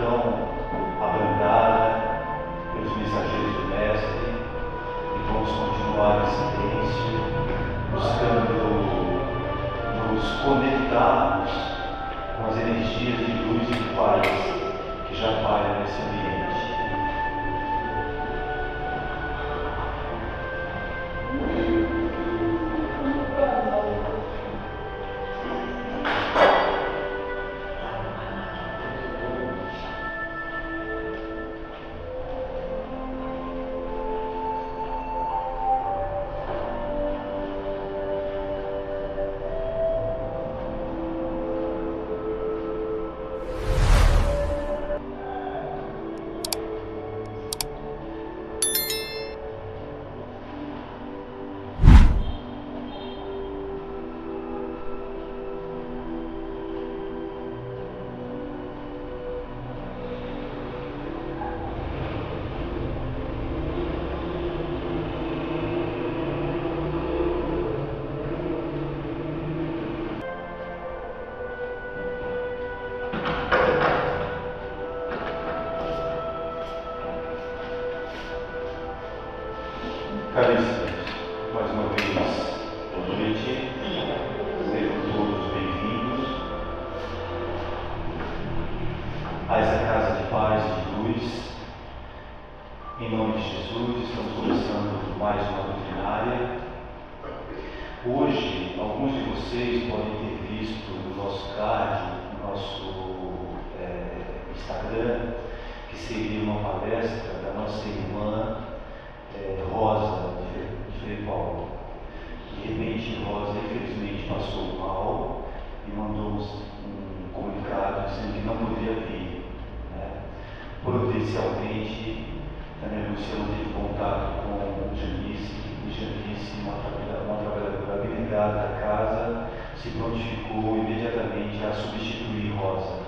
tão abrandada pelos mensageiros do Mestre, e vamos continuar em silêncio, buscando nos conectarmos com as energias de luz e de paz que já pairam nesse ambiente. Caríssimos, mais uma vez, boa noite, sejam todos bem-vindos a essa casa de paz e de luz. Em nome de Jesus, estamos começando mais uma doutrinária. Hoje, alguns de vocês podem ter visto no nosso card, no nosso Instagram, que seria uma palestra da nossa irmã Rosa, de Frei Paulo. De repente, Rosa, infelizmente, passou mal e mandou um comunicado dizendo que não poderia vir. Providencialmente, Ana Lúcia não teve contato com Janice, e Janice, uma trabalhadora habilitada da casa, se prontificou imediatamente a substituir Rosa.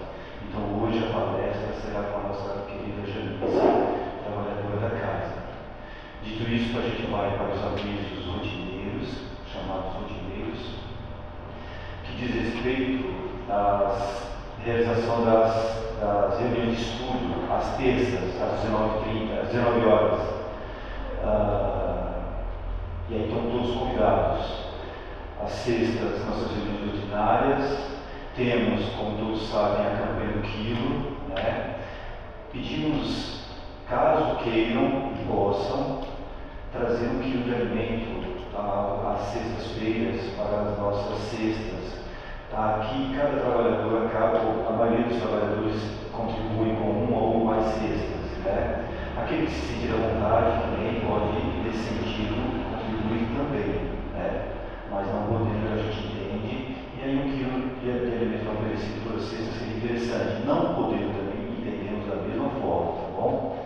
Então, hoje a palestra será com a nossa querida Janice, trabalhadora da casa. Dito isso, a gente vai para os avisos rotineiros, chamados rotineiros, que diz respeito à realização das reuniões de estudo, às terças, às 19h30, às 19 horas. E aí estão todos convidados. Às sextas, nossas reuniões ordinárias. Temos, como todos sabem, a campanha do quilo. Pedimos, caso queiram e possam, trazer um quilo de alimento às sextas-feiras para as nossas cestas. Aqui, cada trabalhador a maioria dos trabalhadores contribuem com uma ou mais cestas. Aquele que se sentir à vontade também pode, nesse sentido, contribuir também. Mas não podendo, a gente entende. E aí, um quilo de alimento oferecido por cesta seria interessante. Não podendo também, entendemos da mesma forma, tá bom?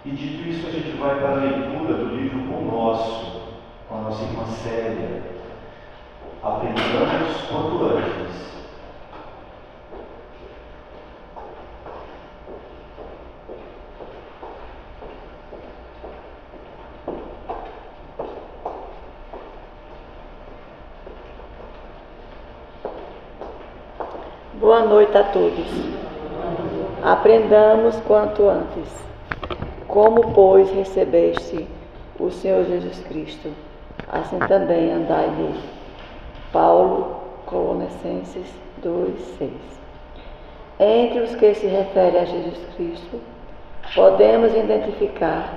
E dito isso, a gente vai para a leitura do livro O Nosso, com a nossa irmã Célia. Aprendamos quanto antes. Boa noite a todos. Aprendamos quanto antes. Como, pois, recebeste o Senhor Jesus Cristo, assim também andai nele. Paulo, Colossenses 2:6. Entre os que se referem a Jesus Cristo, podemos identificar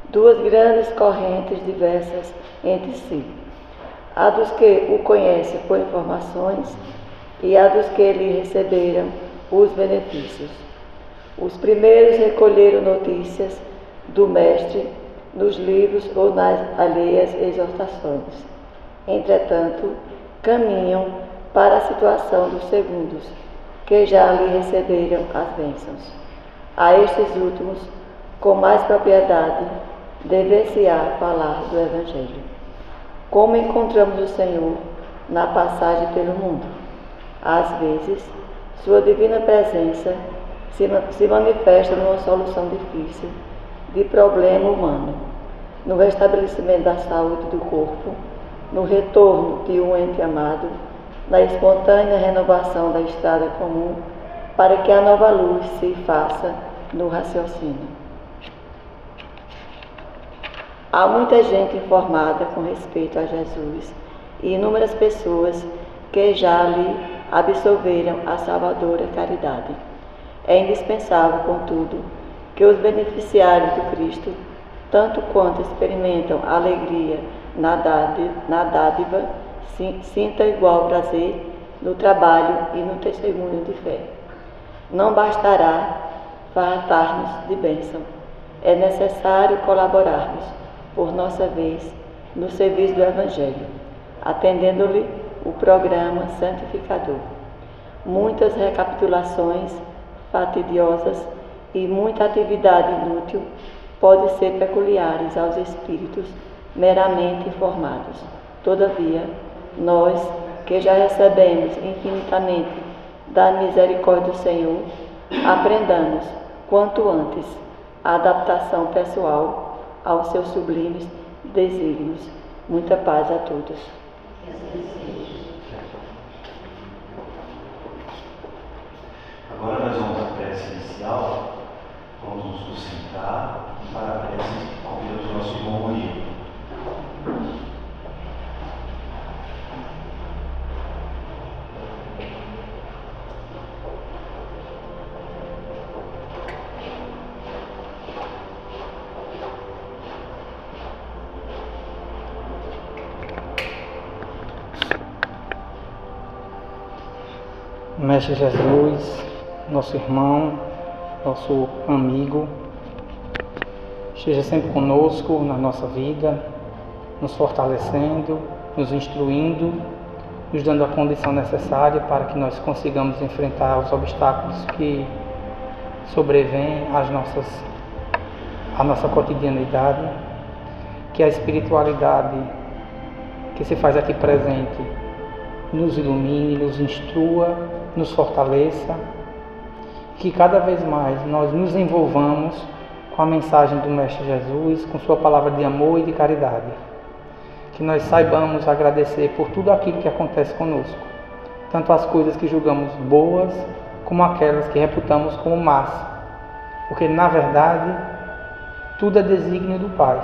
duas grandes correntes diversas entre si: a dos que o conhecem por informações e a dos que lhe receberam os benefícios. Os primeiros recolheram notícias do Mestre nos livros ou nas alheias exortações. Entretanto, caminham para a situação dos segundos, que já lhe receberam as bênçãos. A estes últimos, com mais propriedade, dever-se-á falar do Evangelho. Como encontramos o Senhor na passagem pelo mundo? Às vezes, sua divina presença se manifesta numa solução difícil de problema humano, no restabelecimento da saúde do corpo, no retorno de um ente amado, na espontânea renovação da estrada comum para que a nova luz se faça no raciocínio. Há muita gente informada com respeito a Jesus e inúmeras pessoas que já lhe absolveram a salvadora caridade. É indispensável, contudo, que os beneficiários do Cristo, tanto quanto experimentam alegria na dádiva, sintam igual prazer no trabalho e no testemunho de fé. Não bastará fartar-nos de bênção. É necessário colaborarmos, por nossa vez, no serviço do Evangelho, atendendo-lhe o programa santificador. Muitas recapitulações fatidiosas e muita atividade inútil podem ser peculiares aos espíritos meramente informados. Todavia, nós, que já recebemos infinitamente da misericórdia do Senhor, aprendamos, quanto antes, a adaptação pessoal aos seus sublimes desígnios. Muita paz a todos. Agora nós vamos à prece inicial, vamos nos concentrar para a prece convidando o nosso irmão Murilo. Mestre Jesus, nosso irmão, nosso amigo, esteja sempre conosco na nossa vida, nos fortalecendo, nos instruindo, nos dando a condição necessária para que nós consigamos enfrentar os obstáculos que sobrevêm à nossa cotidianidade, que a espiritualidade que se faz aqui presente nos ilumine, nos instrua, nos fortaleça, que cada vez mais nós nos envolvamos com a mensagem do Mestre Jesus, com sua palavra de amor e de caridade. Que nós saibamos agradecer por tudo aquilo que acontece conosco, tanto as coisas que julgamos boas, como aquelas que reputamos como más, porque na verdade tudo é desígnio do Pai.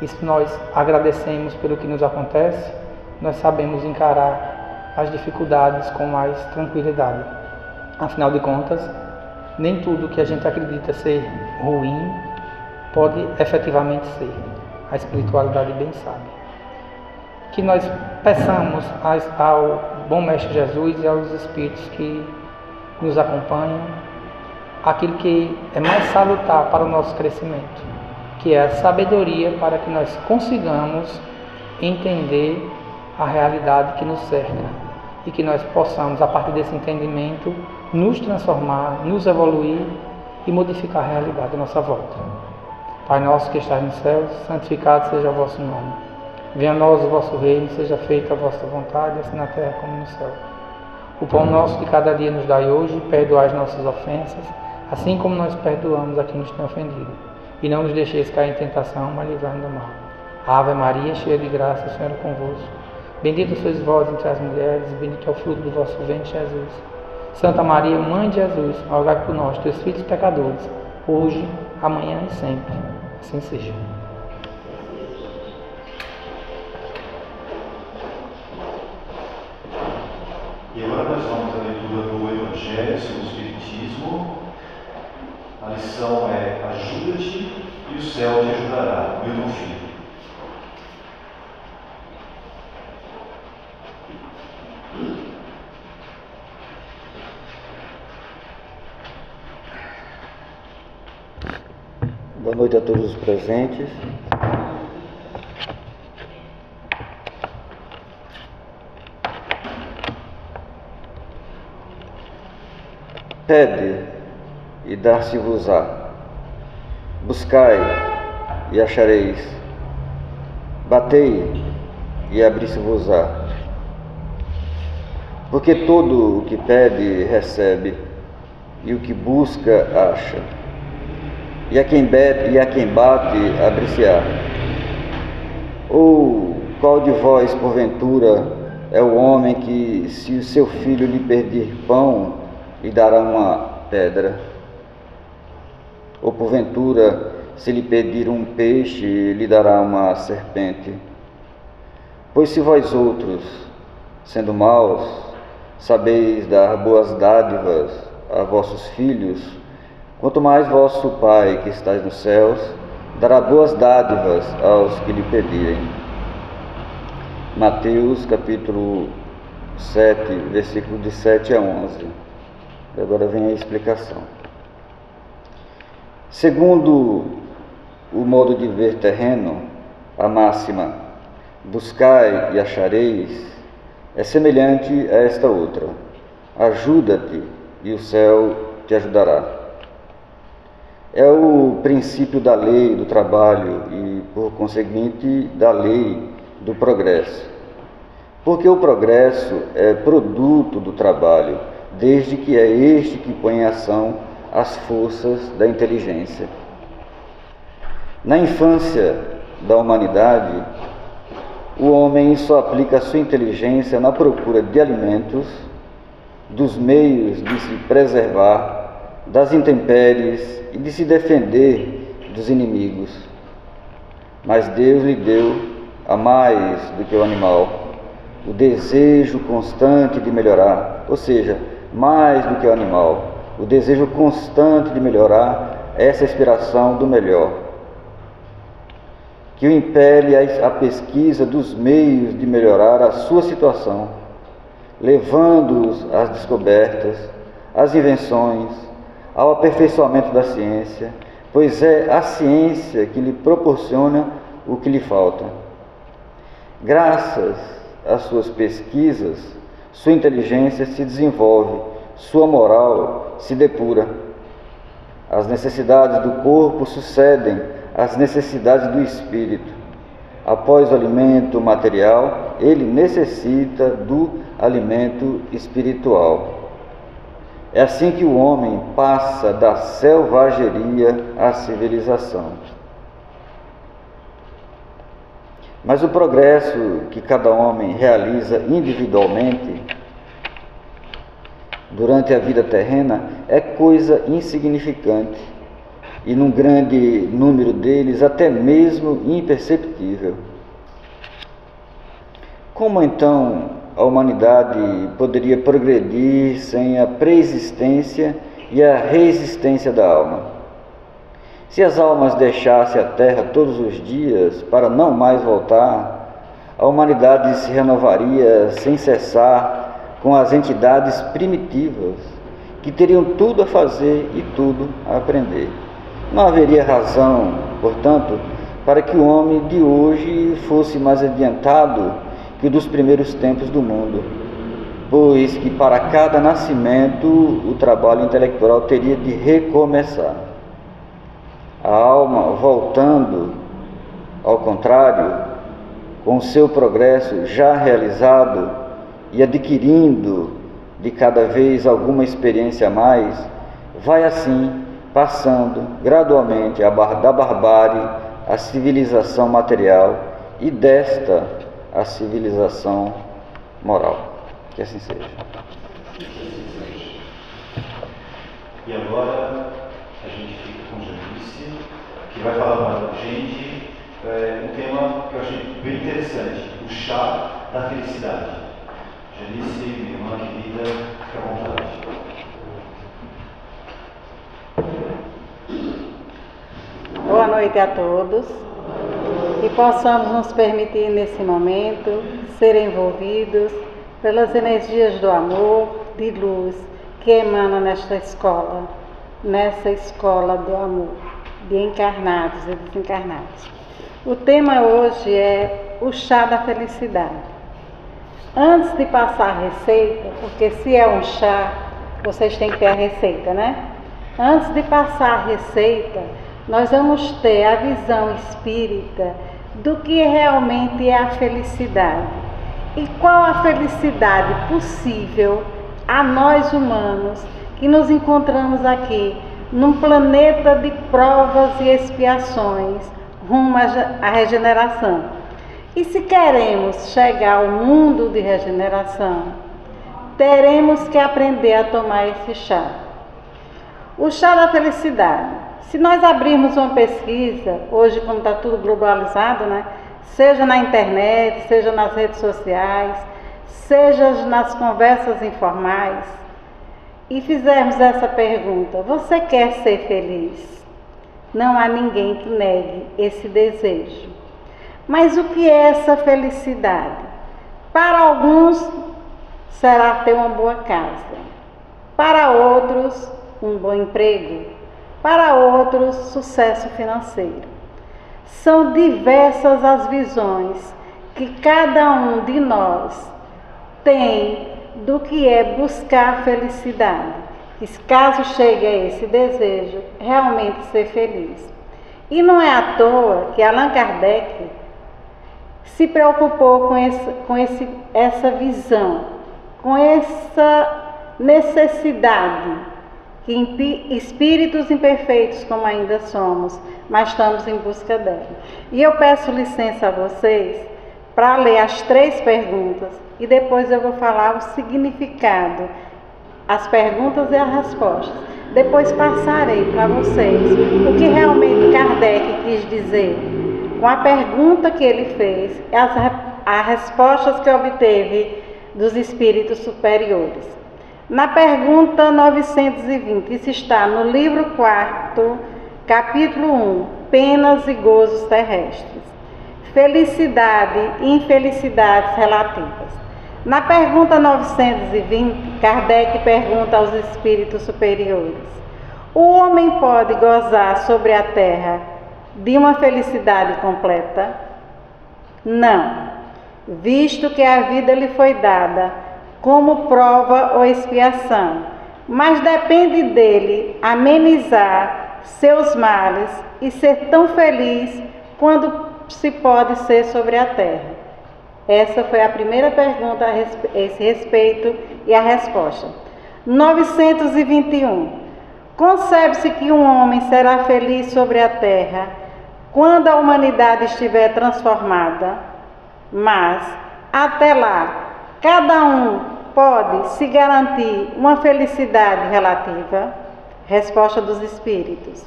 E se nós agradecemos pelo que nos acontece, nós sabemos encarar as dificuldades com mais tranquilidade. Afinal de contas, nem tudo que a gente acredita ser ruim pode efetivamente ser. A espiritualidade bem sabe. Que nós peçamos ao bom Mestre Jesus e aos Espíritos que nos acompanham aquilo que é mais salutar para o nosso crescimento, que é a sabedoria para que nós consigamos entender a realidade que nos cerca e que nós possamos, a partir desse entendimento, nos transformar, nos evoluir e modificar a realidade à nossa volta. Pai nosso que estás nos céus, santificado seja o vosso nome. Venha a nós o vosso reino, seja feita a vossa vontade, assim na terra como no céu. O pão nosso de cada dia nos dai hoje, perdoai as nossas ofensas, assim como nós perdoamos a quem nos tem ofendido. E não nos deixeis cair em tentação, mas livrai-nos do mal. Ave Maria, cheia de graça, o Senhor é convosco. Bendita sois vós entre as mulheres, e bendito é o fruto do vosso ventre, Jesus. Santa Maria, Mãe de Jesus, rogai por nós, teus filhos pecadores, hoje, amanhã e sempre. Assim seja. E agora nós vamos à leitura do Evangelho segundo o Espiritismo. A lição é: ajuda-te e o céu te ajudará. Meu irmão Filho. Boa noite a todos os presentes. Pede e dar-se-vos-á. Buscai e achareis. Batei e abrir-se-vos-á. Porque todo o que pede recebe, e o que busca acha. E a quem bate, abre-se-á. Ou qual de vós, porventura, é o homem que, se o seu filho lhe pedir pão, lhe dará uma pedra? Ou porventura, se lhe pedir um peixe, lhe dará uma serpente? Pois se vós outros, sendo maus, sabeis dar boas dádivas a vossos filhos, quanto mais vosso Pai que estais nos céus dará boas dádivas aos que lhe pedirem. Mateus capítulo 7, versículo de 7 a 11. Agora vem a explicação. Segundo o modo de ver terreno, a máxima buscai e achareis é semelhante a esta outra: ajuda-te e o céu te ajudará. É o princípio da lei do trabalho e, por conseguinte, da lei do progresso. Porque o progresso é produto do trabalho, desde que é este que põe em ação as forças da inteligência. Na infância da humanidade, o homem só aplica a sua inteligência na procura de alimentos, dos meios de se preservar das intempéries e de se defender dos inimigos. Mas Deus lhe deu, a mais do que o animal, o desejo constante de melhorar, ou seja, mais do que o animal, o desejo constante de melhorar, essa aspiração do melhor, que o impele à pesquisa dos meios de melhorar a sua situação, levando-os às descobertas, às invenções, ao aperfeiçoamento da ciência, pois é a ciência que lhe proporciona o que lhe falta. Graças às suas pesquisas, sua inteligência se desenvolve, sua moral se depura. As necessidades do corpo sucedem às necessidades do espírito. Após o alimento material, ele necessita do alimento espiritual. É assim que o homem passa da selvageria à civilização. Mas o progresso que cada homem realiza individualmente durante a vida terrena é coisa insignificante e, num grande número deles, até mesmo imperceptível. Como então a humanidade poderia progredir sem a preexistência e a resistência da alma? Se as almas deixassem a terra todos os dias para não mais voltar, a humanidade se renovaria sem cessar com as entidades primitivas, que teriam tudo a fazer e tudo a aprender. Não haveria razão, portanto, para que o homem de hoje fosse mais adiantado que o dos primeiros tempos do mundo, pois que para cada nascimento o trabalho intelectual teria de recomeçar. A alma, voltando, ao contrário, com o seu progresso já realizado e adquirindo de cada vez alguma experiência a mais, vai assim passando gradualmente da barbárie à civilização material e desta à civilização moral. Que assim seja. E agora a gente fica com Janice, que vai falar para a gente um tema que eu achei bem interessante: o chá da felicidade. Janice, minha irmã querida, fica à vontade. Boa noite a todos. Que possamos nos permitir nesse momento ser envolvidos pelas energias do amor, de luz que emana nessa escola do amor, de encarnados e desencarnados. O tema hoje é o chá da felicidade. Antes de passar a receita, porque se é um chá, vocês têm que ter a receita, né? Antes de passar a receita, nós vamos ter a visão espírita do que realmente é a felicidade. E qual a felicidade possível a nós humanos que nos encontramos aqui num planeta de provas e expiações rumo à regeneração. E se queremos chegar ao mundo de regeneração, teremos que aprender a tomar esse chá. O chá da felicidade. Se nós abrirmos uma pesquisa, hoje como está tudo globalizado, né? Seja na internet, seja nas redes sociais, seja nas conversas informais, e fizermos essa pergunta: você quer ser feliz? Não há ninguém que negue esse desejo. Mas o que é essa felicidade? Para alguns será ter uma boa casa, para outros um bom emprego, para outros sucesso financeiro. São diversas as visões que cada um de nós tem do que é buscar felicidade, e caso chegue a esse desejo, realmente ser feliz. E não é à toa que Allan Kardec se preocupou com essa visão, com essa necessidade que espíritos imperfeitos como ainda somos, mas estamos em busca dela. E eu peço licença a vocês para ler as 3 perguntas e depois eu vou falar o significado, as perguntas e as respostas. Depois passarei para vocês o que realmente Kardec quis dizer com a pergunta que ele fez e as respostas que obteve dos espíritos superiores. Na pergunta 920, isso está no livro 4, capítulo 1, Penas e Gozos Terrestres. Felicidade e infelicidades relativas. Na pergunta 920, Kardec pergunta aos espíritos superiores: o homem pode gozar sobre a terra de uma felicidade completa? Não, visto que a vida lhe foi dada como prova ou expiação, mas depende dele amenizar seus males e ser tão feliz quando se pode ser sobre a terra. Essa foi a primeira pergunta a esse respeito e a resposta. 921. Concebe-se que um homem será feliz sobre a terra quando a humanidade estiver transformada, mas até lá cada um pode se garantir uma felicidade relativa? Resposta dos espíritos.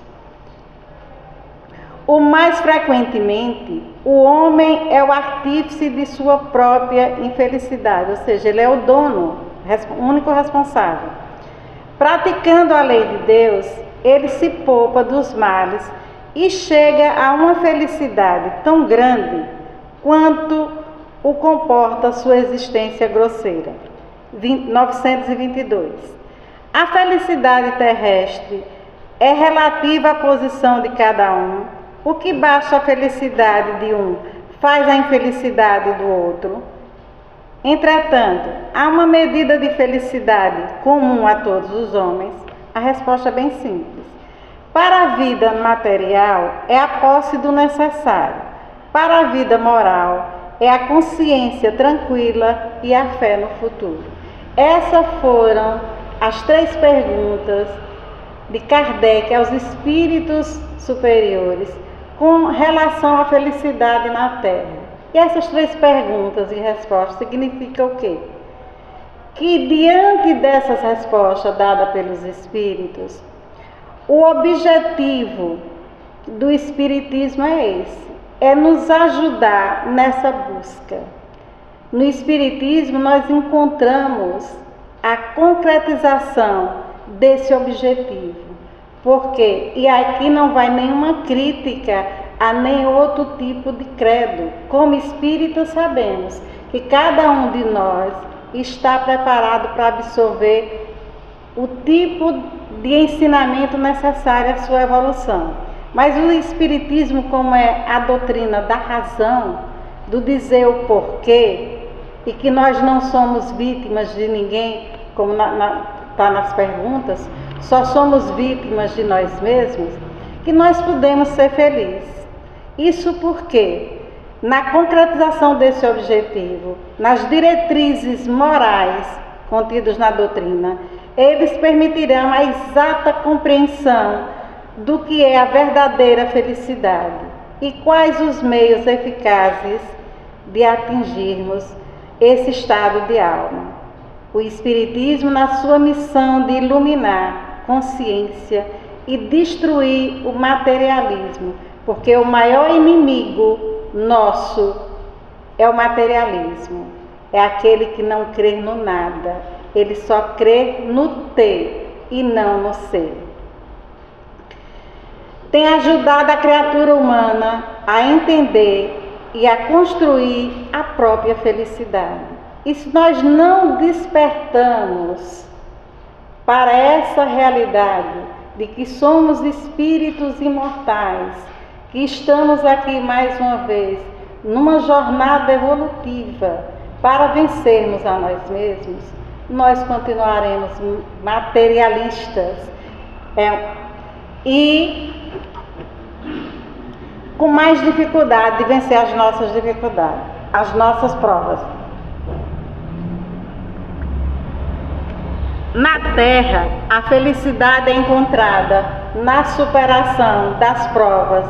O mais frequentemente, o homem é o artífice de sua própria infelicidade, ou seja, ele é o dono, o único responsável. Praticando a lei de Deus, ele se poupa dos males e chega a uma felicidade tão grande quanto o comporta sua existência grosseira. 922. A felicidade terrestre é relativa à posição de cada um. O que baixa a felicidade de um faz a infelicidade do outro. Entretanto, há uma medida de felicidade comum a todos os homens? A resposta é bem simples. Para a vida material é a posse do necessário. Para a vida moral é a consciência tranquila e a fé no futuro. Essas foram as 3 perguntas de Kardec aos espíritos superiores com relação à felicidade na Terra. E essas 3 perguntas e respostas significam o quê? Que diante dessas respostas dadas pelos espíritos, o objetivo do espiritismo é esse: é nos ajudar nessa busca. No espiritismo nós encontramos a concretização desse objetivo. Porque, e aqui não vai nenhuma crítica a nem outro tipo de credo. Como espíritas sabemos que cada um de nós está preparado para absorver o tipo de ensinamento necessário à sua evolução. Mas o espiritismo, como é a doutrina da razão, do dizer o porquê, e que nós não somos vítimas de ninguém, como está nas perguntas, só somos vítimas de nós mesmos, que nós podemos ser felizes. Isso porque, na concretização desse objetivo, nas diretrizes morais contidas na doutrina, eles permitirão a exata compreensão do que é a verdadeira felicidade e quais os meios eficazes de atingirmos esse estado de alma. O Espiritismo, na sua missão de iluminar consciência e destruir o materialismo, porque o maior inimigo nosso é o materialismo, é aquele que não crê no nada, ele só crê no ter e não no ser. Tem ajudado a criatura humana a entender e a construir a própria felicidade. E se nós não despertamos para essa realidade de que somos espíritos imortais, que estamos aqui mais uma vez numa jornada evolutiva para vencermos a nós mesmos, nós continuaremos materialistas e com mais dificuldade de vencer as nossas dificuldades, as nossas provas. Na Terra, a felicidade é encontrada na superação das provas,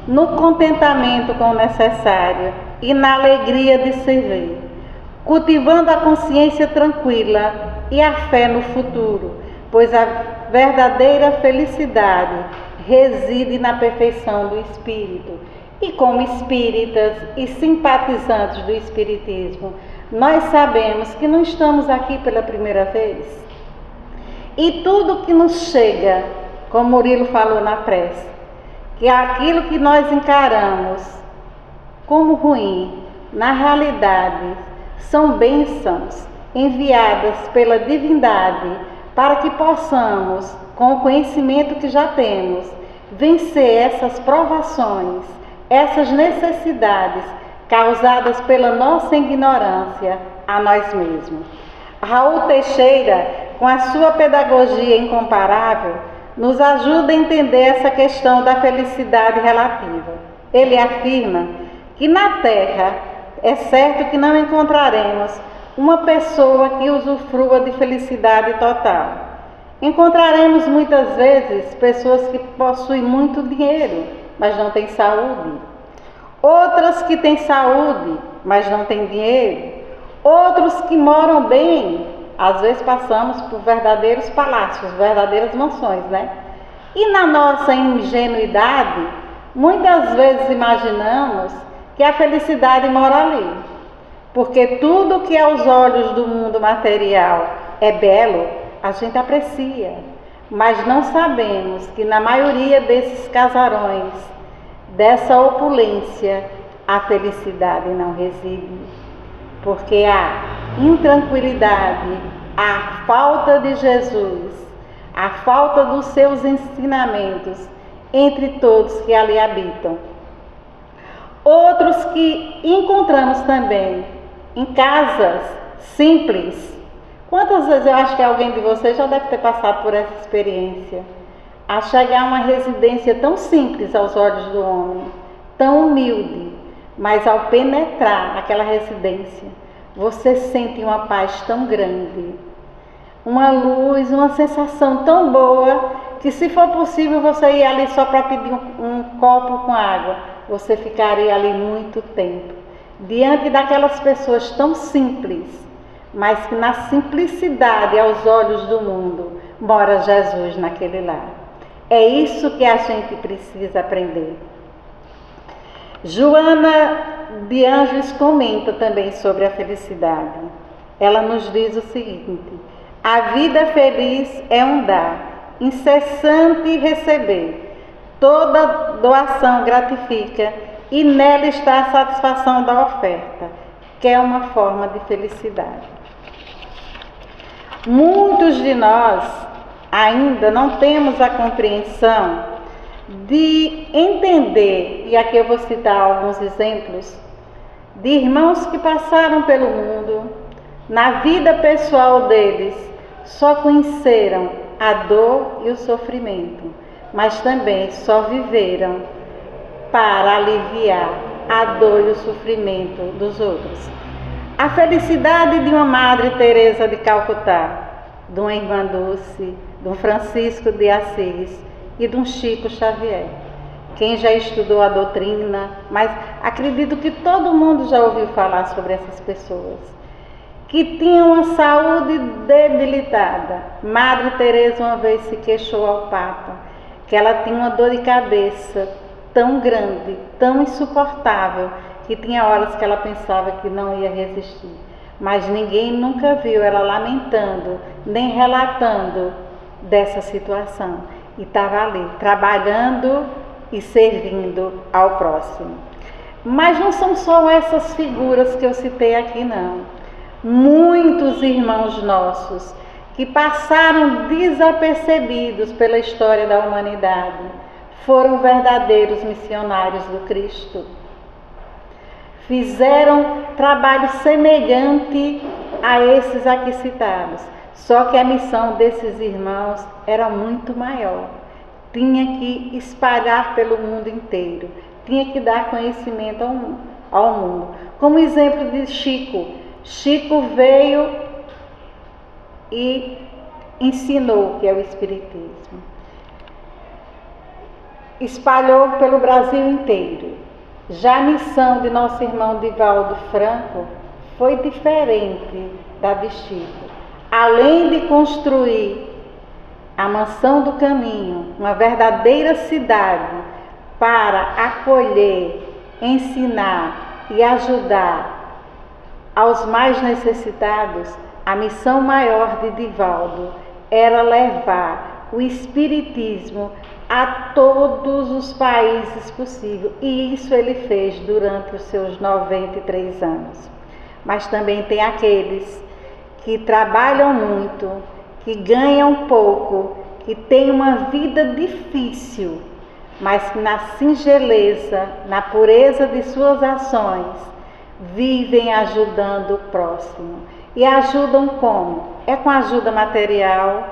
no contentamento com o necessário e na alegria de servir, cultivando a consciência tranquila e a fé no futuro, pois a verdadeira felicidade reside na perfeição do espírito. E como espíritas e simpatizantes do espiritismo, nós sabemos que não estamos aqui pela primeira vez. E tudo que nos chega, como Murilo falou na prece, que aquilo que nós encaramos como ruim, na realidade, são bênçãos enviadas pela divindade para que possamos, com o conhecimento que já temos, vencer essas provações, essas necessidades causadas pela nossa ignorância a nós mesmos. Raul Teixeira, com a sua pedagogia incomparável, nos ajuda a entender essa questão da felicidade relativa. Ele afirma que na Terra é certo que não encontraremos uma pessoa que usufrua de felicidade total. Encontraremos muitas vezes pessoas que possuem muito dinheiro, mas não têm saúde. Outras que têm saúde, mas não têm dinheiro. Outros que moram bem. Às vezes passamos por verdadeiros palácios, verdadeiras mansões, né? E na nossa ingenuidade, muitas vezes imaginamos que a felicidade mora ali. Porque tudo que aos olhos do mundo material é belo, a gente aprecia. Mas não sabemos que na maioria desses casarões, dessa opulência, a felicidade não reside. Porque a intranquilidade, a falta de Jesus, a falta dos seus ensinamentos entre todos que ali habitam. Outros que encontramos também em casas simples. Quantas vezes eu acho que alguém de vocês já deve ter passado por essa experiência? A chegar a uma residência tão simples aos olhos do homem, tão humilde, mas ao penetrar naquela residência, você sente uma paz tão grande, uma luz, uma sensação tão boa, que se for possível você ir ali só para pedir um copo com água, você ficaria ali muito tempo, diante daquelas pessoas tão simples, mas que na simplicidade aos olhos do mundo mora Jesus naquele lar. É isso que a gente precisa aprender. Joana de Anjos comenta também sobre a felicidade. Ela nos diz o seguinte: a vida feliz é um dar, incessante receber. Toda doação gratifica e nela está a satisfação da oferta, que é uma forma de felicidade. Muitos de nós ainda não temos a compreensão de entender, e aqui eu vou citar alguns exemplos, de irmãos que passaram pelo mundo, na vida pessoal deles, só conheceram a dor e o sofrimento, mas também só viveram para aliviar a dor e o sofrimento dos outros. A felicidade de uma Madre Teresa de Calcutá, de uma Irmã Dulce, de um Francisco de Assis e de um Chico Xavier. Quem já estudou a doutrina, mas acredito que todo mundo já ouviu falar sobre essas pessoas. que tinham uma saúde debilitada. Madre Teresa uma vez se queixou ao Papa que ela tinha uma dor de cabeça tão grande, tão insuportável, que tinha horas que ela pensava que não ia resistir. Mas ninguém nunca viu ela lamentando, nem relatando dessa situação. E estava ali, trabalhando e servindo ao próximo. Mas não são só essas figuras que eu citei aqui, não. Muitos irmãos nossos que passaram desapercebidos pela história da humanidade foram verdadeiros missionários do Cristo. Fizeram trabalho semelhante a esses aqui citados, só que a missão desses irmãos era muito maior. Tinha que espalhar pelo mundo inteiro, tinha que dar conhecimento ao mundo. Como exemplo de Chico, Chico veio e ensinou o que é o Espiritismo. Espalhou pelo Brasil inteiro. Já a missão de nosso irmão Divaldo Franco foi diferente da de Chico. Além de construir a Mansão do Caminho, uma verdadeira cidade para acolher, ensinar e ajudar aos mais necessitados, a missão maior de Divaldo era levar o Espiritismo a todos os países possíveis, e isso ele fez durante os seus 93 anos. Mas também tem aqueles que trabalham muito, que ganham pouco, que têm uma vida difícil, mas na singeleza, na pureza de suas ações, vivem ajudando o próximo. E ajudam como? É com ajuda material?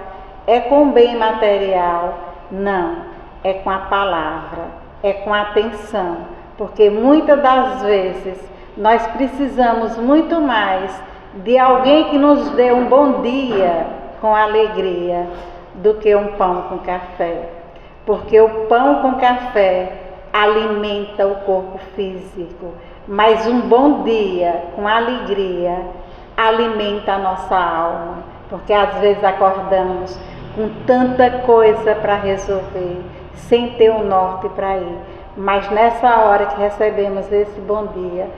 É com bem material? Não, é com a palavra, é com a atenção, porque muitas das vezes nós precisamos muito mais de alguém que nos dê um bom dia com alegria do que um pão com café, porque o pão com café alimenta o corpo físico, mas um bom dia com alegria alimenta a nossa alma, porque às vezes acordamos com tanta coisa para resolver, sem ter um norte para ir. Mas nessa hora que recebemos esse bom dia,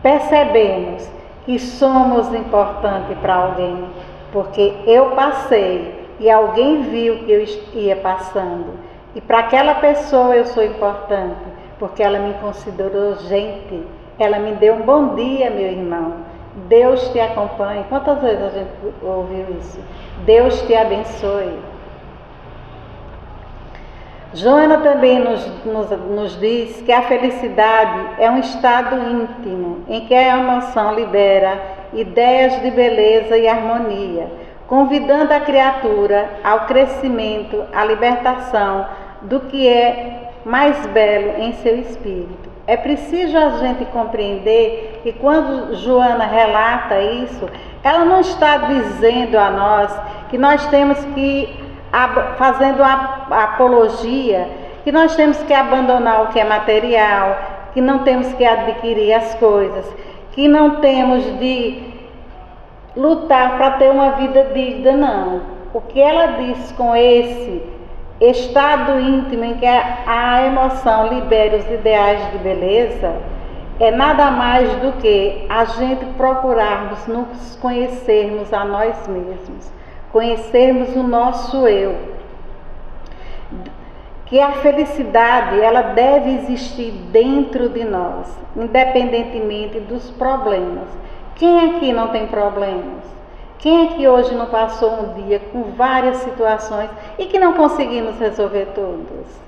percebemos que somos importantes para alguém, porque eu passei e alguém viu que eu ia passando. E para aquela pessoa eu sou importante, porque ela me considerou gente, ela me deu um bom dia, meu irmão. Deus te acompanhe. Quantas vezes a gente ouviu isso? Deus te abençoe. Joana também nos diz que a felicidade é um estado íntimo, em que a emoção libera ideias de beleza e harmonia, convidando a criatura ao crescimento, à libertação do que é mais belo em seu espírito. É preciso a gente compreender que quando Joana relata isso, ela não está dizendo a nós que nós temos que, fazendo a apologia, que nós temos que abandonar o que é material, que não temos que adquirir as coisas, que não temos de lutar para ter uma vida digna, não. O que ela diz com esse estado íntimo em que a emoção libera os ideais de beleza é nada mais do que a gente procurarmos nos conhecermos a nós mesmos, conhecermos o nosso eu, que a felicidade ela deve existir dentro de nós, independentemente dos problemas. Quem aqui não tem problemas? Quem aqui hoje não passou um dia com várias situações e que não conseguimos resolver todas?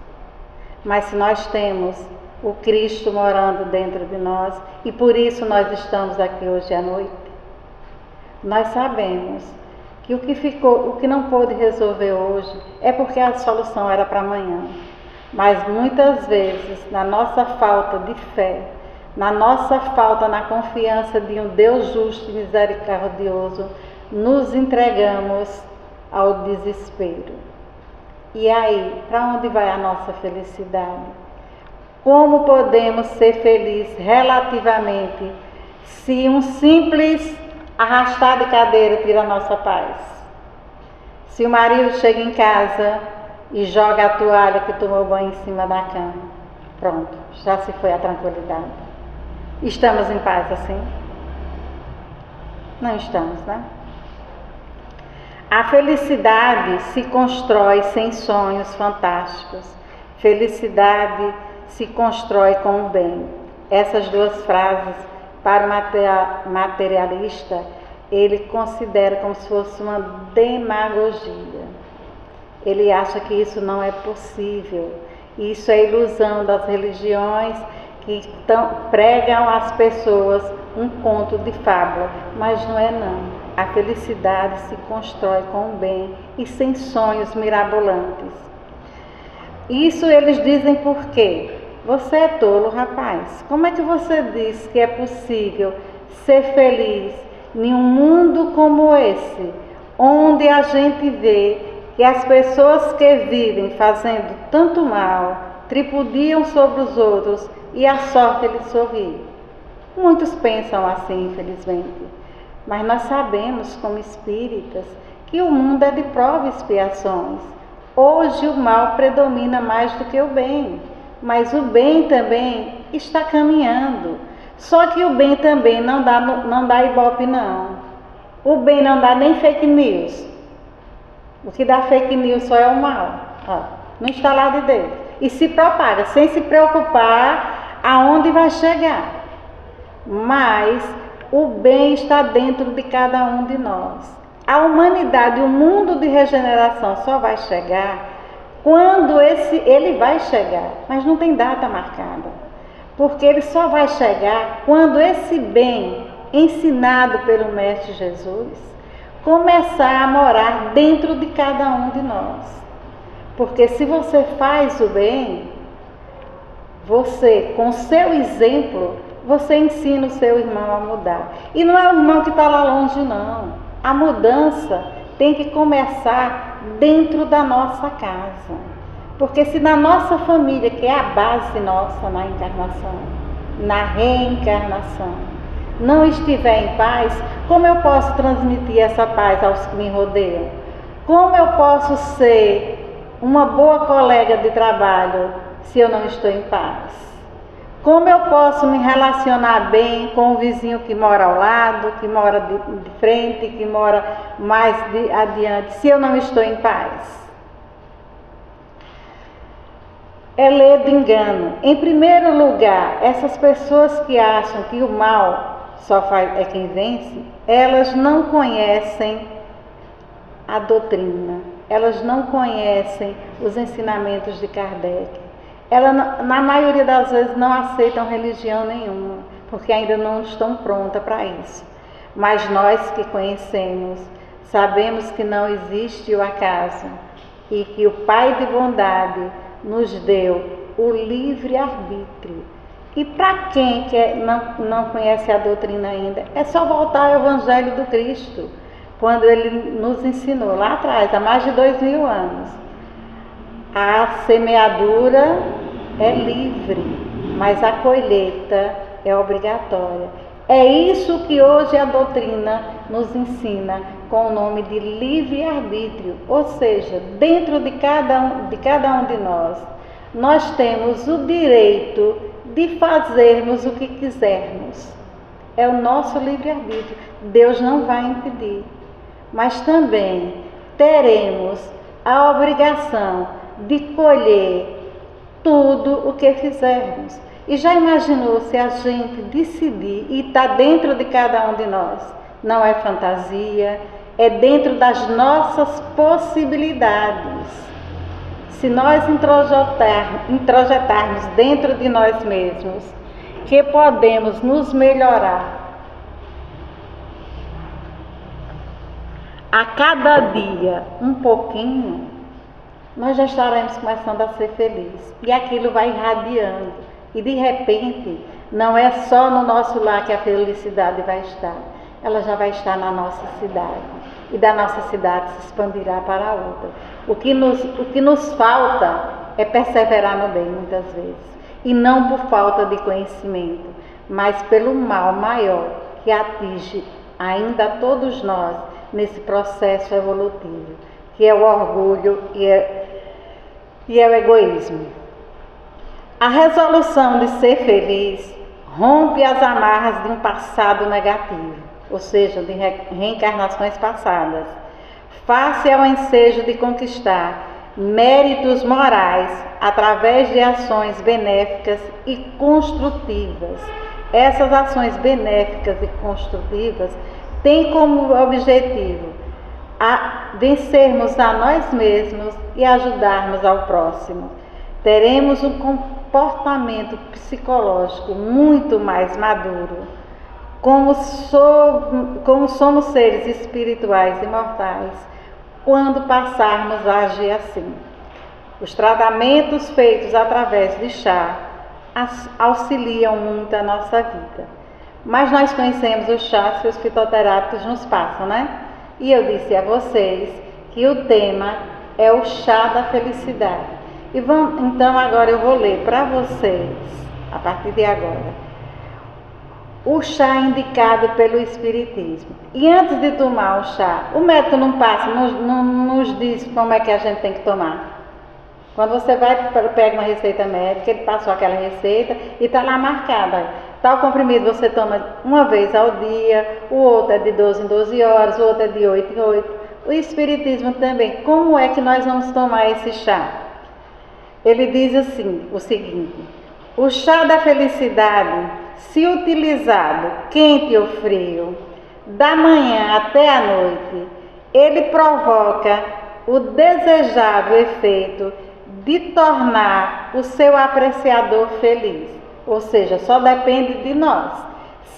Mas se nós temos o Cristo morando dentro de nós, e por isso nós estamos aqui hoje à noite, nós sabemos que o que não pôde resolver hoje é porque a solução era para amanhã. Mas muitas vezes, na nossa falta de fé, na nossa falta na confiança de um Deus justo e misericordioso, nos entregamos ao desespero. E aí, para onde vai a nossa felicidade? Como podemos ser felizes relativamente se um simples Arrastar de cadeira tira a nossa paz. Se o marido chega em casa e joga a toalha que tomou banho em cima da cama, pronto, já se foi a tranquilidade. Estamos em paz assim? Não estamos, né? A felicidade se constrói sem sonhos fantásticos. Felicidade se constrói com o bem. Essas duas frases, para o materialista, ele considera como se fosse uma demagogia. Ele acha que isso não é possível. Isso é ilusão das religiões que pregam às pessoas um conto de fábula, mas não é não. A felicidade se constrói com o bem e sem sonhos mirabolantes. Isso eles dizem por quê? Você é tolo, rapaz. Como é que você diz que é possível ser feliz em um mundo como esse, onde a gente vê que as pessoas que vivem fazendo tanto mal tripudiam sobre os outros e a sorte lhes sorri? Muitos pensam assim, infelizmente. Mas nós sabemos, como espíritas, que o mundo é de provas e expiações. Hoje o mal predomina mais do que o bem, mas o bem também está caminhando. Só que o bem também não dá ibope, não. O bem não dá nem fake news. O que dá fake news só é o mal, no instalar de Deus. E se propaga, sem se preocupar aonde vai chegar. Mas o bem está dentro de cada um de nós. A humanidade, o mundo de regeneração só vai chegar quando ele vai chegar, mas não tem data marcada. Porque ele só vai chegar quando esse bem ensinado pelo Mestre Jesus começar a morar dentro de cada um de nós. Porque se você faz o bem, você, com seu exemplo, você ensina o seu irmão a mudar. E não é o irmão que está lá longe, não. A mudança tem que começar dentro da nossa casa. Porque se na nossa família, que é a base nossa na encarnação, na reencarnação, não estiver em paz, como eu posso transmitir essa paz aos que me rodeiam? Como eu posso ser uma boa colega de trabalho se eu não estou em paz? Como eu posso me relacionar bem com o vizinho que mora ao lado, que mora de frente, que mora mais adiante, se eu não estou em paz? É lei do engano. Em primeiro lugar, essas pessoas que acham que o mal é quem vence, elas não conhecem a doutrina, elas não conhecem os ensinamentos de Kardec. Elas, na maioria das vezes, não aceitam religião nenhuma, porque ainda não estão prontas para isso. Mas nós que conhecemos, sabemos que não existe o acaso e que o Pai de bondade nos deu o livre-arbítrio. E para quem não conhece a doutrina ainda, é só voltar ao Evangelho do Cristo, quando ele nos ensinou lá atrás, há mais de 2000 anos. A semeadura é livre, mas a colheita é obrigatória. É isso que hoje a doutrina nos ensina com o nome de livre-arbítrio, ou seja, dentro de cada um de nós temos o direito de fazermos o que quisermos. É o nosso livre-arbítrio. Deus não vai impedir, mas também teremos a obrigação de colher tudo o que fizermos. E já imaginou se a gente decidir e está dentro de cada um de nós? Não é fantasia, é dentro das nossas possibilidades. Se nós introjetarmos dentro de nós mesmos que podemos nos melhorar a cada dia um pouquinho, nós já estaremos começando a ser felizes. E aquilo vai irradiando. E de repente, não é só no nosso lar que a felicidade vai estar. Ela já vai estar na nossa cidade. E da nossa cidade se expandirá para a outra. O que nos falta é perseverar no bem, muitas vezes. E não por falta de conhecimento, mas pelo mal maior que atinge ainda a todos nós nesse processo evolutivo, que é o orgulho e é o egoísmo. A resolução de ser feliz rompe as amarras de um passado negativo, ou seja, de reencarnações passadas, face ao ensejo de conquistar méritos morais através de ações benéficas e construtivas. Essas ações benéficas e construtivas têm como objetivo vencermos a nós mesmos e ajudarmos ao próximo. Teremos um comportamento psicológico muito mais maduro. Como somos seres espirituais imortais, quando passarmos a agir assim. Os tratamentos feitos através de chá auxiliam muito a nossa vida. Mas nós conhecemos os chás que os fitoterápicos nos passam, né? E eu disse a vocês que o tema é o chá da felicidade. Então agora eu vou ler para vocês, a partir de agora, o chá indicado pelo Espiritismo. E antes de tomar o chá, o médico não passa, não nos diz como é que a gente tem que tomar. Quando você pega uma receita médica, ele passou aquela receita e está lá marcada. Tal comprimido você toma uma vez ao dia, o outro é de 12 em 12 horas, o outro é de 8 em 8. O Espiritismo também, como é que nós vamos tomar esse chá? Ele diz assim, o seguinte: o chá da felicidade, se utilizado quente ou frio, da manhã até a noite, ele provoca o desejável efeito de tornar o seu apreciador feliz. Ou seja, só depende de nós.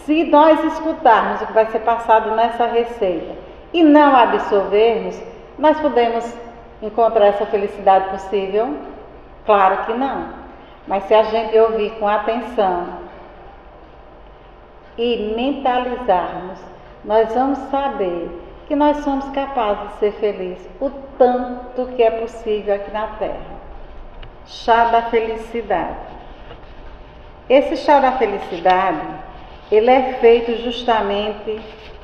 Se nós escutarmos o que vai ser passado nessa receita e não absorvermos, nós podemos encontrar essa felicidade possível? Claro que não. Mas se a gente ouvir com atenção e mentalizarmos, nós vamos saber que nós somos capazes de ser felizes o tanto que é possível aqui na Terra. Chá da felicidade. Esse chá da felicidade, ele é feito justamente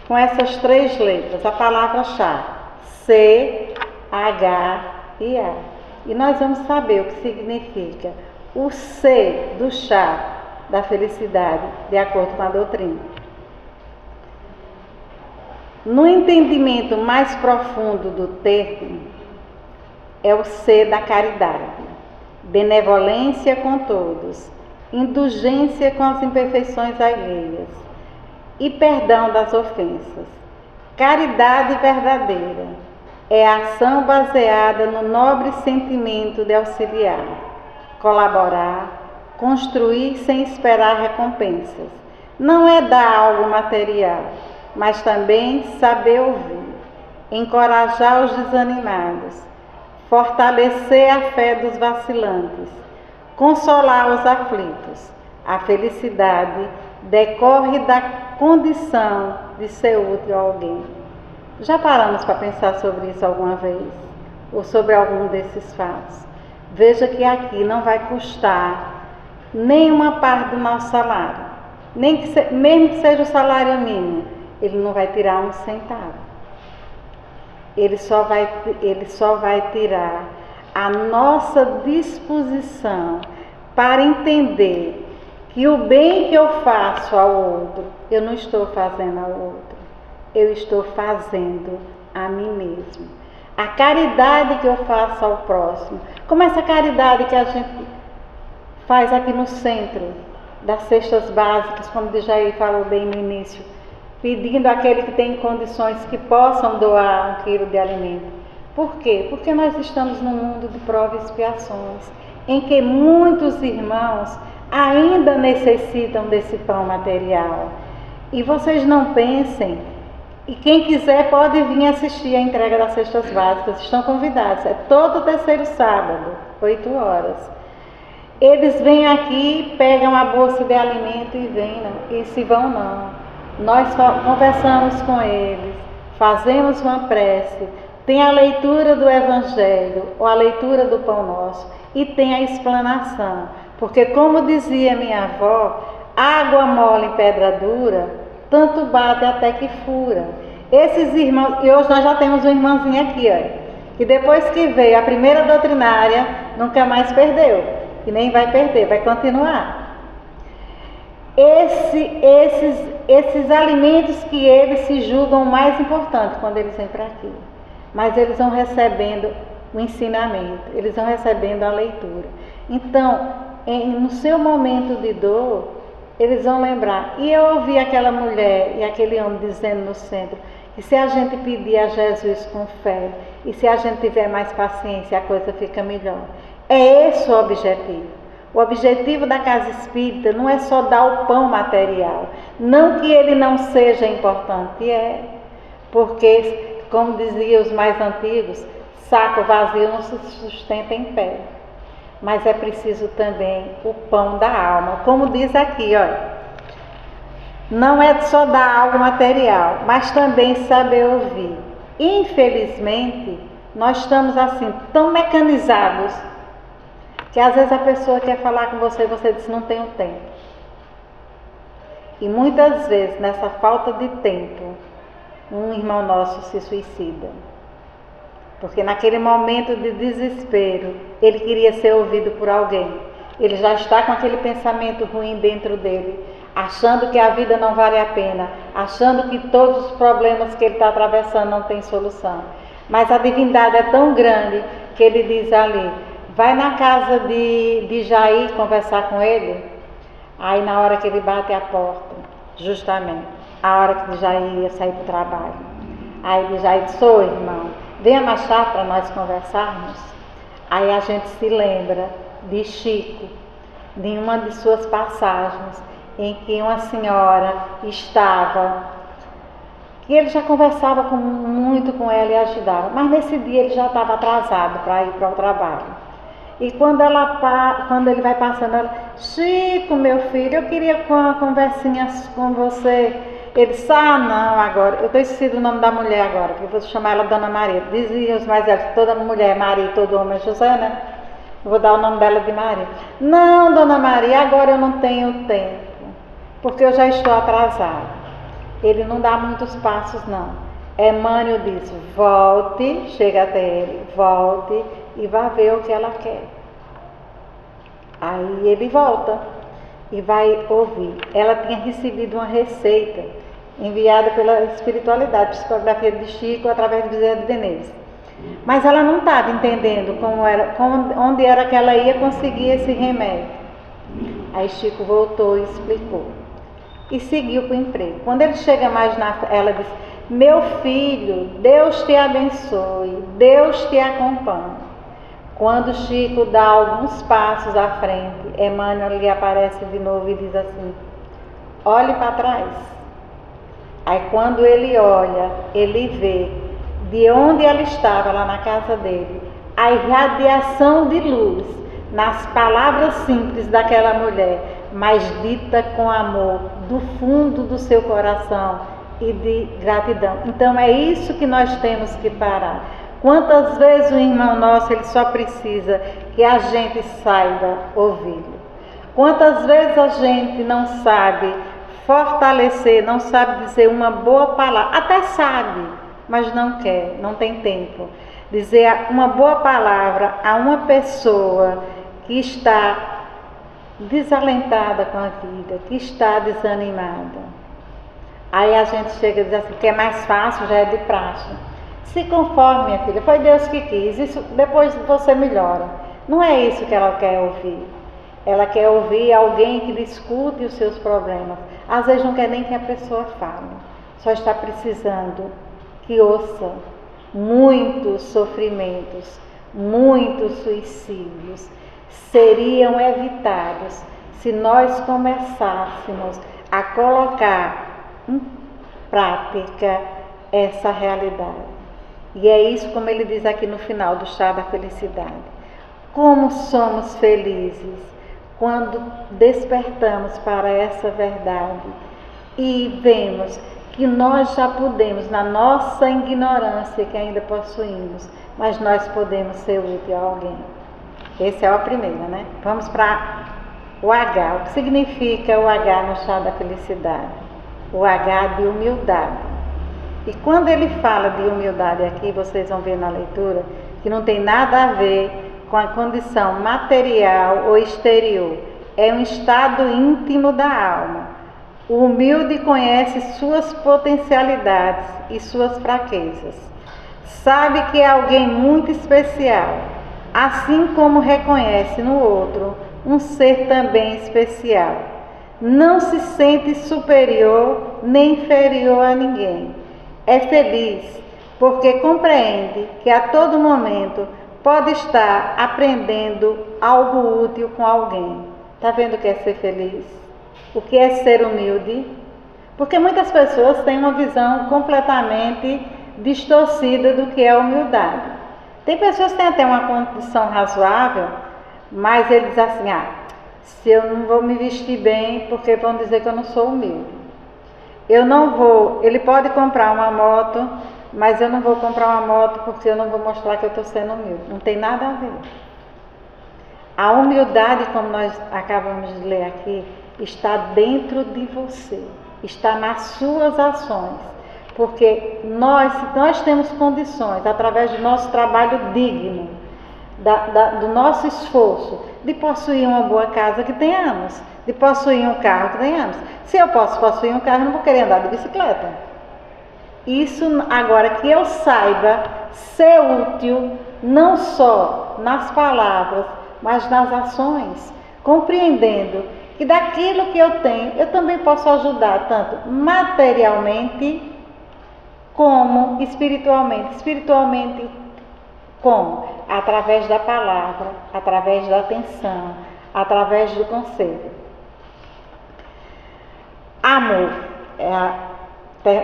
com essas 3 letras, a palavra chá, C, H e A. E nós vamos saber o que significa o C do chá da felicidade, de acordo com a doutrina. No entendimento mais profundo do termo, é o C da caridade, benevolência com todos, indulgência com as imperfeições alheias e perdão das ofensas. Caridade verdadeira é a ação baseada no nobre sentimento de auxiliar, colaborar, construir sem esperar recompensas. Não é dar algo material, mas também saber ouvir, encorajar os desanimados, fortalecer a fé dos vacilantes, consolar os aflitos. A felicidade decorre da condição de ser útil a alguém. Já paramos para pensar sobre isso alguma vez? Ou sobre algum desses fatos? Veja que aqui não vai custar nenhuma parte do nosso salário. Mesmo que seja o salário mínimo, ele não vai tirar um centavo. Ele só vai tirar a nossa disposição para entender que o bem que eu faço ao outro, eu não estou fazendo ao outro, eu estou fazendo a mim mesmo. A caridade que eu faço ao próximo, como essa caridade que a gente faz aqui no centro, das cestas básicas, como o Jair falou bem no início, pedindo àquele que tem condições que possam doar 1 quilo de alimento. Por quê? Porque nós estamos num mundo de provas e expiações, em que muitos irmãos ainda necessitam desse pão material. E vocês não pensem, e quem quiser pode vir assistir a entrega das cestas básicas, estão convidados, é todo terceiro sábado, 8 horas. Eles vêm aqui, pegam a bolsa de alimento e vêm, e se vão não. Nós conversamos com eles, fazemos uma prece, tem a leitura do Evangelho, ou a leitura do Pão Nosso, e tem a explanação. Porque como dizia minha avó, água mole em pedra dura tanto bate até que fura. Esses irmãos, e hoje nós já temos uma irmãzinha aqui, ó, que depois que veio a primeira doutrinária, nunca mais perdeu, e nem vai perder, vai continuar. Esses alimentos que eles se julgam mais importantes quando eles vêm para aqui, mas eles vão recebendo o ensinamento, eles vão recebendo a leitura. Então, no seu momento de dor, eles vão lembrar. E eu ouvi aquela mulher e aquele homem dizendo no centro que se a gente pedir a Jesus com fé e se a gente tiver mais paciência, a coisa fica melhor. É esse o objetivo. O objetivo da casa espírita não é só dar o pão material. Não que ele não seja importante, porque, como diziam os mais antigos, saco vazio não se sustenta em pé. Mas é preciso também o pão da alma. Como diz aqui, olha, não é só dar algo material, mas também saber ouvir. Infelizmente, nós estamos assim, tão mecanizados, que às vezes a pessoa quer falar com você e você diz, não tenho tempo. E muitas vezes, nessa falta de tempo, um irmão nosso se suicida. Porque naquele momento de desespero, ele queria ser ouvido por alguém. Ele já está com aquele pensamento ruim dentro dele, achando que a vida não vale a pena, achando que todos os problemas que ele está atravessando não tem solução. Mas a divindade é tão grande que ele diz ali, vai na casa de Jair conversar com ele. Aí na hora que ele bate a porta, justamente, a hora que Jair ia sair para o trabalho, aí Jair disse, ô irmão, venha mais tarde para nós conversarmos. Aí a gente se lembra de Chico, de uma de suas passagens, em que uma senhora estava, que ele já conversava muito com ela e ajudava, mas nesse dia ele já estava atrasado para ir para o trabalho. E quando ele vai passando, ela, Chico, meu filho, eu queria uma conversinha com você. Ele disse, não, agora, eu estou esquecido o nome da mulher agora, porque eu vou chamar ela Dona Maria. Dizia os mais velhos, toda mulher é Maria, todo homem é José, né? Eu vou dar o nome dela de Maria. Não, Dona Maria, agora eu não tenho tempo, porque eu já estou atrasado. Ele não dá muitos passos, não. Emmanuel diz, volte, chega até ele, volte e vá ver o que ela quer. Aí ele volta e vai ouvir. Ela tinha recebido uma receita enviada pela espiritualidade, psicografia de Chico, através de Bezerra de Menezes. Mas ela não estava entendendo onde era que ela ia conseguir esse remédio. Aí Chico voltou e explicou. E seguiu para o emprego. Quando ele chega mais ela diz, meu filho, Deus te abençoe, Deus te acompanhe. Quando Chico dá alguns passos à frente, Emmanuel lhe aparece de novo e diz assim, olhe para trás. Aí quando ele olha, ele vê de onde ela estava, lá na casa dele, a irradiação de luz, nas palavras simples daquela mulher, mas dita com amor, do fundo do seu coração e de gratidão. Então é isso que nós temos que parar. Quantas vezes o irmão nosso, ele só precisa que a gente saiba ouvi-lo. Quantas vezes a gente não sabe fortalecer, não sabe dizer uma boa palavra, até sabe, mas não quer, não tem tempo. Dizer uma boa palavra a uma pessoa que está desalentada com a vida, que está desanimada. Aí a gente chega e diz assim, que é mais fácil, já é de praxe. Se conforme, minha filha, foi Deus que quis, isso depois você melhora. Não é isso que ela quer ouvir. Ela quer ouvir alguém que discute os seus problemas. Às vezes não quer nem que a pessoa fale, só está precisando que ouça. Muitos sofrimentos, muitos suicídios seriam evitados se nós começássemos a colocar em prática essa realidade. E é isso, como ele diz aqui no final do Chá da Felicidade. Como somos felizes quando despertamos para essa verdade e vemos que nós já podemos, na nossa ignorância que ainda possuímos, mas nós podemos ser útil a alguém. Essa é a primeira, né? Vamos para o H. O que significa o H no Chá da Felicidade? o H de humildade. E quando ele fala de humildade aqui, vocês vão ver na leitura, que não tem nada a ver com a condição material ou exterior. É um estado íntimo da alma. O humilde conhece suas potencialidades e suas fraquezas. Sabe que é alguém muito especial, assim como reconhece no outro um ser também especial. Não se sente superior nem inferior a ninguém. É feliz porque compreende que a todo momento pode estar aprendendo algo útil com alguém. Está vendo o que é ser feliz? O que é ser humilde? Porque muitas pessoas têm uma visão completamente distorcida do que é humildade. Tem pessoas que têm até uma condição razoável, mas eles dizem assim, se eu não vou me vestir bem, porque vão dizer que eu não sou humilde. Eu não vou, ele pode comprar uma moto, mas eu não vou comprar uma moto porque eu não vou mostrar que eu estou sendo humilde. Não tem nada a ver. A humildade, como nós acabamos de ler aqui, está dentro de você, está nas suas ações. Porque nós temos condições, através do nosso trabalho digno, do nosso esforço, de possuir uma boa casa que tenhamos, de possuir um carro que tenhamos. Se eu posso possuir um carro, eu não vou querer andar de bicicleta. Isso, agora que eu saiba ser útil, não só nas palavras, mas nas ações, compreendendo que daquilo que eu tenho, eu também posso ajudar, tanto materialmente como espiritualmente. Espiritualmente, como? Através da palavra, através da atenção, através do conselho. Amor,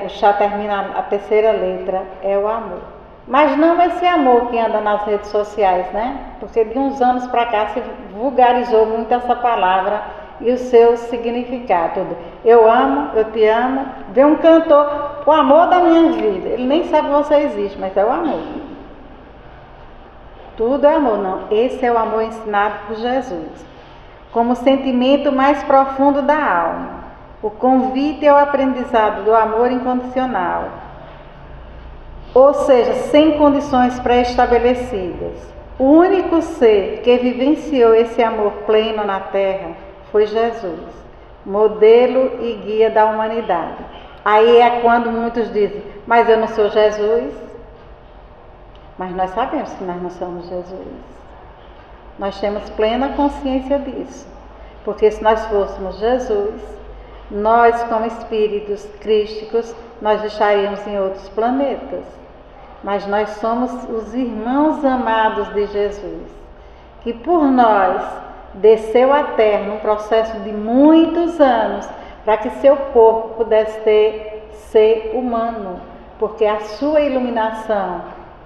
já termina a terceira letra, é o amor. Mas não esse amor que anda nas redes sociais, né? Porque de uns anos para cá se vulgarizou muito essa palavra e o seu significado. Eu amo, eu te amo. Vê um cantor, o amor da minha vida. Ele nem sabe que você existe, mas é o amor. Tudo é amor, não. Esse é o amor ensinado por Jesus, como sentimento mais profundo da alma. O convite ao aprendizado do amor incondicional, ou seja, sem condições pré-estabelecidas. O único ser que vivenciou esse amor pleno na Terra foi Jesus, modelo e guia da humanidade. Aí é quando muitos dizem, mas eu não sou Jesus. Mas nós sabemos que nós não somos Jesus. Nós temos plena consciência disso. Porque se nós fôssemos Jesus, nós como espíritos crísticos, nós estaríamos em outros planetas. Mas nós somos os irmãos amados de Jesus, que por nós desceu à Terra num processo de muitos anos, para que seu corpo pudesse ser humano, porque a sua iluminação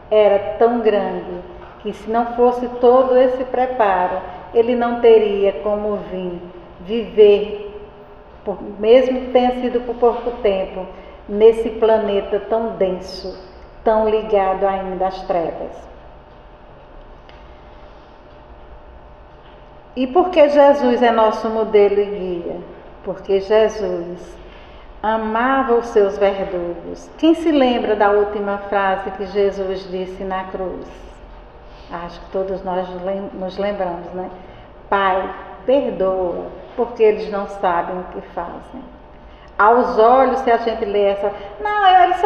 era tão grande, que se não fosse todo esse preparo, ele não teria como vir viver, mesmo que tenha sido por pouco tempo, nesse planeta tão denso, tão ligado ainda às trevas. E por que Jesus é nosso modelo e guia? Porque Jesus amava os seus verdugos. Quem se lembra da última frase que Jesus disse na cruz? Acho que todos nós nos lembramos, né? Pai, perdoa, porque eles não sabem o que fazem. Aos olhos, se a gente lê essa... Não, eles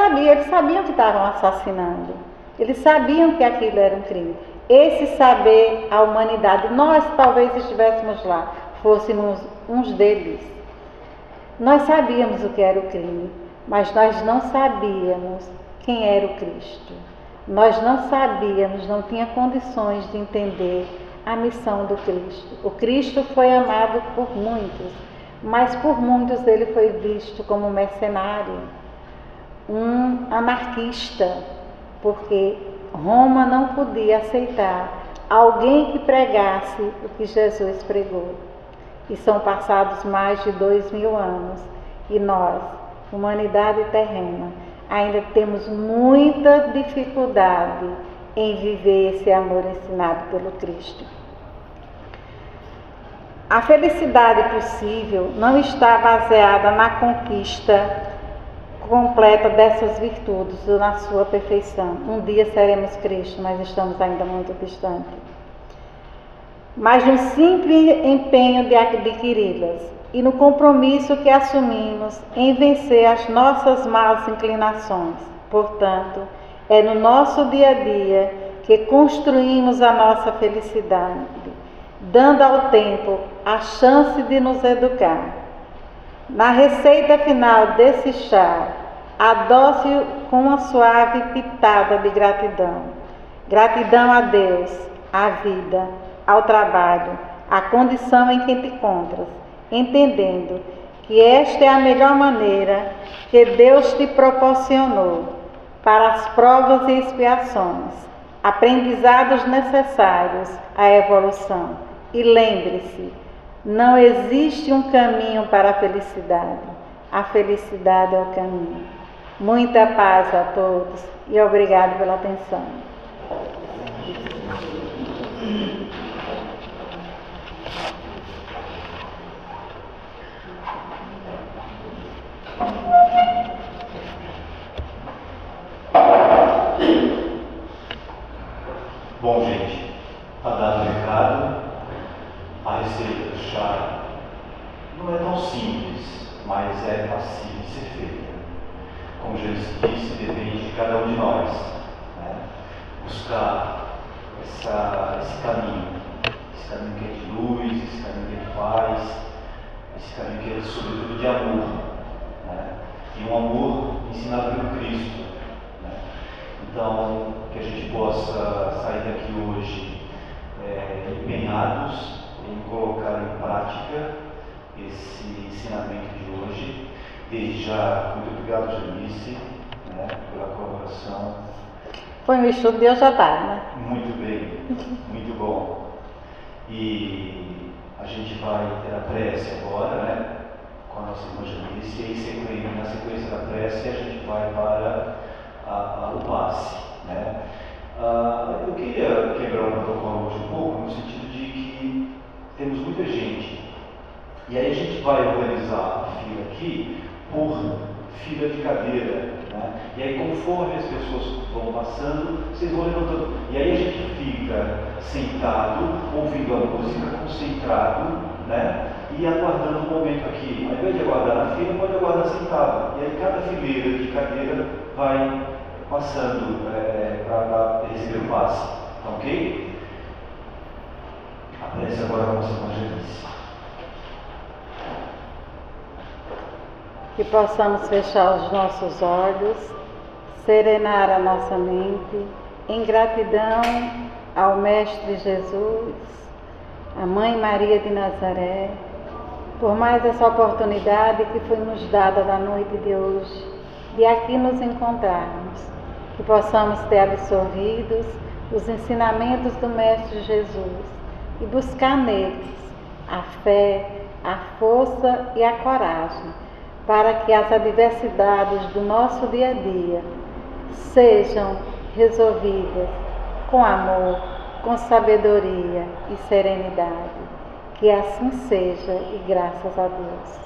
sabiam que estavam assassinando. Eles sabiam que aquilo era um crime. Esse saber, a humanidade, nós talvez estivéssemos lá, fôssemos uns deles. Nós sabíamos o que era o crime, mas nós não sabíamos quem era o Cristo. Nós não sabíamos, não tinha condições de entender a missão do Cristo. O Cristo foi amado por muitos, mas por muitos ele foi visto como um mercenário, um anarquista, porque Roma não podia aceitar alguém que pregasse o que Jesus pregou. E são passados mais de 2000 anos e nós, humanidade terrena, ainda temos muita dificuldade em viver esse amor ensinado pelo Cristo. A felicidade possível não está baseada na conquista completa dessas virtudes, na sua perfeição. Um dia seremos Cristo, mas estamos ainda muito distante. Mas no simples empenho de adquiri-las e no compromisso que assumimos em vencer as nossas más inclinações. Portanto, é no nosso dia a dia que construímos a nossa felicidade, dando ao tempo a chance de nos educar. Na receita final desse chá, adoce-o com uma suave pitada de gratidão. Gratidão a Deus, à vida, ao trabalho, à condição em que te encontras, entendendo que esta é a melhor maneira que Deus te proporcionou para as provas e expiações, aprendizados necessários à evolução. E lembre-se, não existe um caminho para a felicidade é o caminho. Muita paz a todos e obrigado pela atenção. Bom, gente, está dado o recado. A receita do chá não é tão simples, mas é passível de ser feita. Como já disse, depende de cada um de nós, né? Buscar esse caminho que é de luz, esse caminho que é de paz, esse caminho que é sobretudo de amor, né? E um amor ensinado pelo Cristo, né? Então, que a gente possa sair daqui hoje empenhados em colocar em prática esse ensinamento de hoje. Desde já, muito obrigado, Janice, né, pela colaboração. Foi um estudo de hoje à tarde, né? Muito bem, muito bom. E a gente vai ter a prece agora, né, com a nossa irmã Janice, e aí na sequência da prece a gente vai para o passe, né? Eu queria quebrar o protocolo hoje um pouco, no sentido de que temos muita gente, e aí a gente vai organizar a fila aqui por fila de cadeira, né? E aí conforme as pessoas vão passando, vocês vão levantando, e aí a gente fica sentado, ouvindo a música, concentrado, né? E aguardando um momento aqui. Ao invés de aguardar na fila, pode aguardar sentado, e aí cada fileira de cadeira vai passando para receber o passe, tá ok? Aparece agora a nossa irmã Janice. Que possamos fechar os nossos olhos, serenar a nossa mente, em gratidão ao Mestre Jesus, à Mãe Maria de Nazaré, por mais essa oportunidade que foi nos dada da noite de hoje, de aqui nos encontrarmos, que possamos ter absorvidos os ensinamentos do Mestre Jesus e buscar neles a fé, a força e a coragem, para que as adversidades do nosso dia a dia sejam resolvidas com amor, com sabedoria e serenidade. Que assim seja e graças a Deus.